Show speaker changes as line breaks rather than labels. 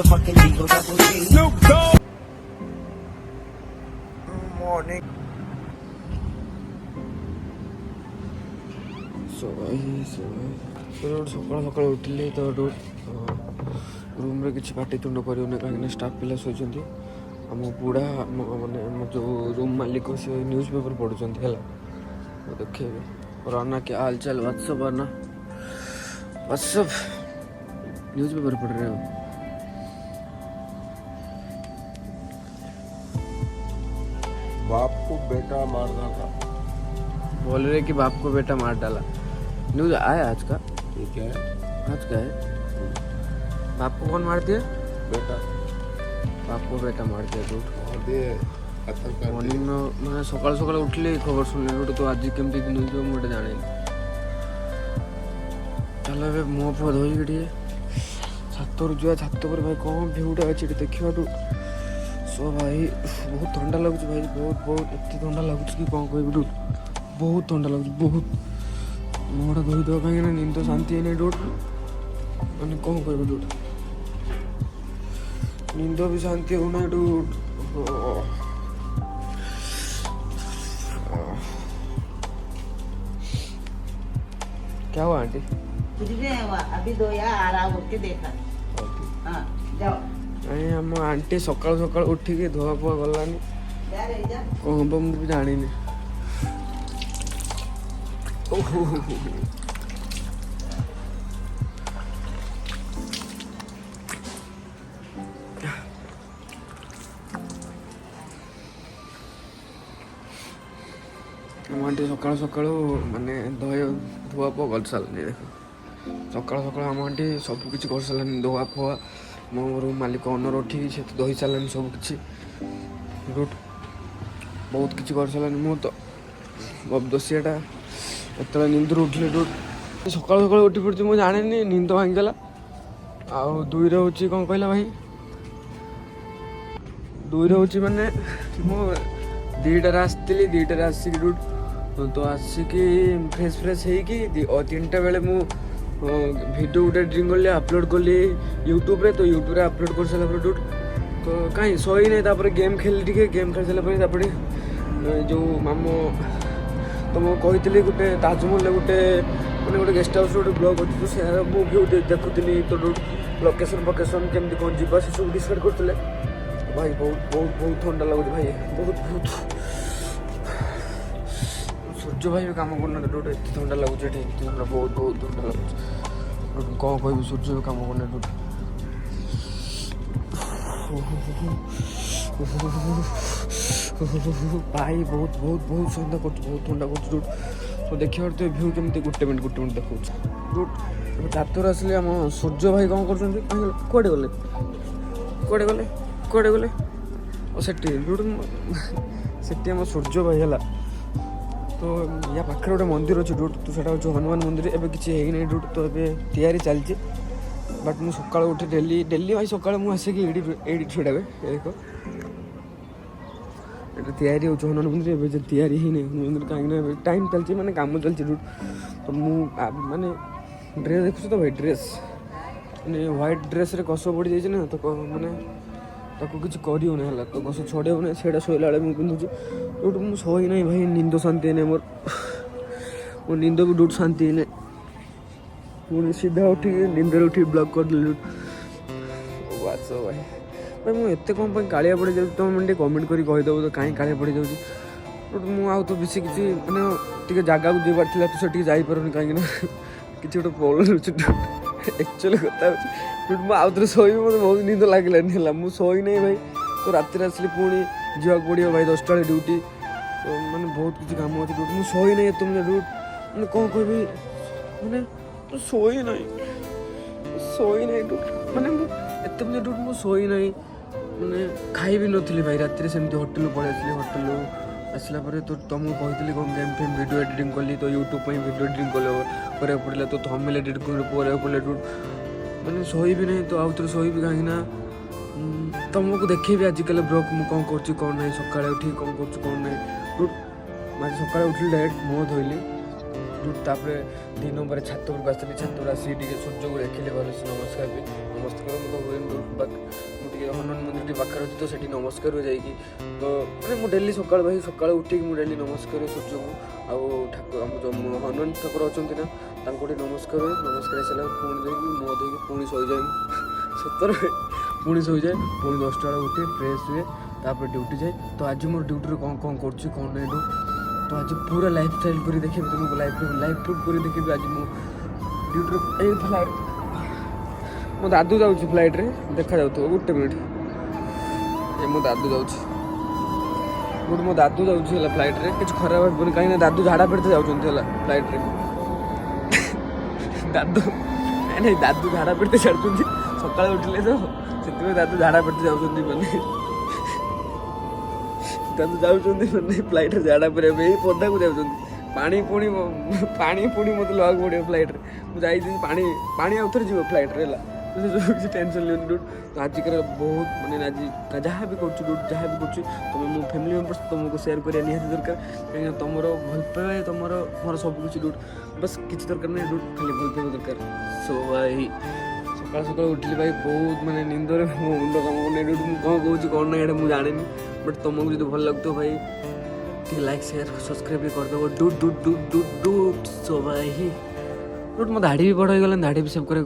motherfucking Eagle Double G. Snoop Dogg. Morning.
ସକାଳୁ ସକାଳୁ ଉଠିଲି ତ ରୁମ୍ରେ କିଛି ପାଟିତୁଣ୍ଡ କରିବୁନି କାହିଁକିନା ଷ୍ଟାଫ୍ ପିଲା ଶୋଇଛନ୍ତି। ଆମ ବୁଢ଼ା ମାନେ ଆମ ଯେଉଁ ରୁମ୍ ମାଲିକ ସେ ନ୍ୟୁଜ୍ ପେପର୍ ପଢ଼ୁଛନ୍ତି ହେଲା। ଦେଖେଇବେ राना क्या हाल चाल व्हाट्सअप आना व्हाट्सअप न्यूज़ पेपर पढ़ रहे हो।
बाप को बेटा मार डाला।
बोल रहे कि बाप को बेटा मार डाला। न्यूज़ आया आज का?
ठीक है,
आज का है। बाप को कौन मार दिया?
बेटा
बाप को बेटा मार दिया झूठ।
मार दिए, कत्ल कर दिए।
मॉर्निंग मैंने सकाल सकाल उठिले खबर शुणिली गोटे तो आज केमती न्यूज मुझे जानी चल ए मुह फुह धोईक टे छातर जुआ छात पर भाई कौन भ्यूटा अच्छे देखा सो भाई बहुत ठंडा लगुच भाई बहुत बहुत एत ठंडा लगुच कि कौन कह बहुत ठंडा लगुच बहुत मुहटा धोईदेव कहीं निंद शांति है डोट मैंने कौन कह डोट निंद भी शांति होना डोट। क्या हुआ आंटी?
कुछ नहीं हुआ, अभी दो यार आराम होके देखा। हाँ जाओ।
अरे हम आंटी सकाल सकाल उठिकी धुआ पुआ गलानी
जा रे जा।
कौन हम भी जानी हम आंटी सकाल सकाल माने धुआ पुआ कर सारे देख सकाल सकाल हम आंटी सबकि कर सारे धुआ फुआ मो रूम मालिक ओनर उठिकी से तो दही सारे सबकि रूट बहुत किसी कर सारे मु तो दोषीटा एत निंद उठिले रूट सकाल सकाल उठी पड़ी मुझे जानी निंद भांगीगला आउ दुईरे हूँ कौन कहला भाई दुईरे हूँ माने मु दुईटार आसती दुईटार आसिक रूट तो आसिकी फ्रेश फ्रेश होगी 3टा बेले मु वीडियो गोटे एडिटिंग कली अपलोड कली यूट्यूब रे तो यूट्यूब रे अपलोड कर सारा डूट तो कहीं सोई नहीं तापर गेम खेली टे गेम खेल सारा जो मामो तो मुझे कही गोटे ताजमहल गोटे मैंने गोटे गेस्ट हाउस गोटे ब्लॉग अच्छी तो से भ्यू देखुली तो लोकेशन फोकेशन केमती कौन जी से सब डिसाइड करते भाई बहुत बहुत बहुत ठंडा लगुच भाई बहुत बहुत सूर्य भाई भी कम करना डोट एत ठंडा लगुच बहुत बहुत ठंडा लगुच कौन कह सूर्य भी कम करना डोट भाई बहुत बहुत बहुत ठंडा कर बहुत ठंडा कर तो देखिए तो भ्यू केमती गोटे मिनट देखा डोट चातुर आसिले आम सूर्य भाई कौन कर कड़े गले कड़े गले कड़े गले और से सूर्य भाई है तो या पाखे गोटे मंदिर अच्छे डूट तो सेटा हूँ हनुमान मंदिर एवं किसी है डूट तो ये तैयारी चलती बट मुझे सका उठे डेली डेली भाई सका मुझे ये छुड़ा देख ये तैयारी हो हनुमान मंदिर एवं तैयारी ही नहीं हनुमान मंदिर कहीं टाइम चलती मैंने काम चलती डूट तो मुझे ड्रेस देखुच तो भाई ड्रेस मैंने व्हाइट ड्रेस रे कस पड़ जाए ना तो मैंने ताको किसी करना है तो कस छड़े ना से शोला मुझे पिंधुची डूट मुझे शोई ना भाई निंद शांति है मोर मो निंद भी डूट शांति है पुणी सीधा उठी निंद उठी ब्लॉक कर दिल बास भाई भाई मुझे कौन कालिया पड़ जाऊँ तुम मैंने कमेंट कर कहीदेव तो कहीं कालिया पड़ जाऊँ मुझे बेसी किसी मैंने टे जगह को जीवार था तो से जापरूनी कहीं किसी गोटे प्रॉब्लम एक्चुअली कथा मुझे आउ थे शोबी मतलब बहुत निंद लगे मुझे शोई नहीं भाई तो राति आसली पुणी जावाक पड़ो भाई 10टा ड्यूटी तो मैंने बहुत किसी काम अच्छे डूट मुझे शोई नहीं तुम डूट मैंने कौन कह मैंने शोई नहीं डूट मैंने एत बजे डूट मुझे शोई नहीं मैंने खाई भी नी भाई राति सेमती होटेल पलि होटेल आसला तो तुमको कही कौन गेम फेम वीडियो एडिटिंग कली तो यूट्यूब पर वीडियो एडिटिंग करा पड़ा तो थंबनेल एडिट कर पड़ा डूट मैंने शोई भी नहीं तो आउ थे शोबी कहीं तुमको देखेबी आजिकल ब्लॉग मुझे कौन कर कौन ना सका उठी कौन कर कौन ना डूट मैं सका उठिली डायरेक्ट मुँह धोली डूट तापर 2 नंबर छात पर आसली छात पर आसी सूर्य को देखिले भले नमस्कार भी नमस्कार ଲାଲବାଗ ମୁଁ ଟିକେ ହନୁମାନ ମନ୍ଦିର ଟିକେ ପାଖରେ ଅଛି ତ ସେଠି ନମସ୍କାର ହୁଏ ଯାଇକି ତ ମାନେ ମୁଁ ଡେଲି ସକାଳୁ ଭାଇ ସକାଳୁ ଉଠିକି ମୁଁ ଡେଲି ନମସ୍କାର ସୂର୍ଯ୍ୟଙ୍କୁ ଆଉ ଠାକୁର ଆମ ହନୁମାନ ଠାକୁର ଅଛନ୍ତି ନା ତାଙ୍କୁ ଟିକେ ନମସ୍କାର ହୁଏ ନମସ୍କାର ହେଇସାରିଲା ପୁଣି ଯାଇକି ମୁହଁ ଧୋଇକି ପୁଣି ଶୋଇଯାଏ ସତରେ ପୁଣି ଶୋଇଯାଏ ପୁଣି 10ଟା ବେଳେ ଉଠି ଫ୍ରେଶ୍ ହୁଏ ତାପରେ ଡ୍ୟୁଟି ଯାଏ ତ ଆଜି ମୋର ଡ୍ୟୁଟିରେ କ'ଣ କରୁଛି କ'ଣ ନାହିଁ ତ ଆଜି ପୁରା ଲାଇଫ୍ ଷ୍ଟାଇଲ୍ କରି ଦେଖିବି ତୁମକୁ ଲାଇଫ୍ ପ୍ରୁଫ୍ କରି ଦେଖିବି ଆଜି ମୁଁ ଡ୍ୟୁଟିରେ ଏଇ ଫ୍ଲାଇଟ୍ ମୋ ଦାଦୁ ଯାଉଛି ଫ୍ଲାଇଟ୍ରେ ଦେଖାଯାଉଥିବ ଗୋଟେ ମିନିଟ୍ ଏ ମୋ ଦାଦୁ ଯାଉଛି ଗୋଟେ ମୋ ଦାଦୁ ଯାଉଛି ହେଲା ଫ୍ଲାଇଟ୍ରେ କିଛି ଖରାପ ଭାବିବନି କାହିଁକିନା ଦାଦୁ ଝାଡ଼ା ପେଡ଼ିତେ ଯାଉଛନ୍ତି ହେଲା ଫ୍ଲାଇଟ୍ରେ ଦାଦୁ ନାଇଁ ଦାଦୁ ଝାଡ଼ା ପେଡ଼ିତେ ଛାଡ଼ୁଛନ୍ତି ସକାଳେ ଉଠିଲେ ତ ସେଥିପାଇଁ ଦାଦୁ ଝାଡ଼ା ପେଡ଼ିତେ ଯାଉଛନ୍ତି ମାନେ ଦାଦୁ ଯାଉଛନ୍ତି ମାନେ ଫ୍ଲାଇଟ୍ରେ ଝାଡ଼ା ପଡ଼ିବା ପାଇଁ ପଦାକୁ ଯାଉଛନ୍ତି ପାଣି ପୁଣି ମୋତେ ଲବାକୁ ପଡ଼ିବ ଫ୍ଲାଇଟ୍ରେ ମୁଁ ଯାଇଥିଲି ପାଣି ଆଉ ଥରେ ଯିବ ଫ୍ଲାଇଟ୍ରେ ହେଲା କିଛି ଟେନସନ୍ ନିଅନି ଡୁଟ୍ ତ ଆଜିକାର ବହୁତ ମାନେ ଆଜି ଯାହା ବି କରୁଛୁ ଡୁଟ୍ ଯାହା ବି କରୁଛି ତୁମେ ମୋ ଫ୍ୟାମିଲି ମେମ୍ବର୍ସ ତୁମକୁ ସେୟାର କରିବା ନିହାତି ଦରକାର କାହିଁକିନା ତୁମର ଭଲ ପାଇବା ତୁମର ମୋର ସବୁ କିଛି ଡୁଟ୍ ବାସ୍ କିଛି ଦରକାର ନାହିଁ ଡୁଟ୍ ଖାଲି ଭଲ ପାଇବା ଦରକାର ସୋ ଭାଇ ସକାଳୁ ଉଠିଲି ଭାଇ ବହୁତ ମାନେ ନିନ୍ଦରେ ମୋ ମୁଣ୍ଡ କାମ କରୁନି ଡୁଟ୍ ମୁଁ କ'ଣ କହୁଛି କ'ଣ ନାହିଁ ଏଇଟା ମୁଁ ଜାଣିନି ବଟ୍ ତୁମକୁ ଯଦି ଭଲ ଲାଗୁଥିବ ଭାଇ ଟିକେ ଲାଇକ୍ ସେୟାର ସବସ୍କ୍ରାଇବ୍ ବି କରିଦେବ ଡୁଟ୍ ସୋ ଭାଇ ଡୁଟ୍ ମୋ ଦାଢ଼ି ବି ବଡ଼ ହେଇଗଲାଣି ଦାଢ଼ି ବି ସେଭ୍ କରିବାକୁ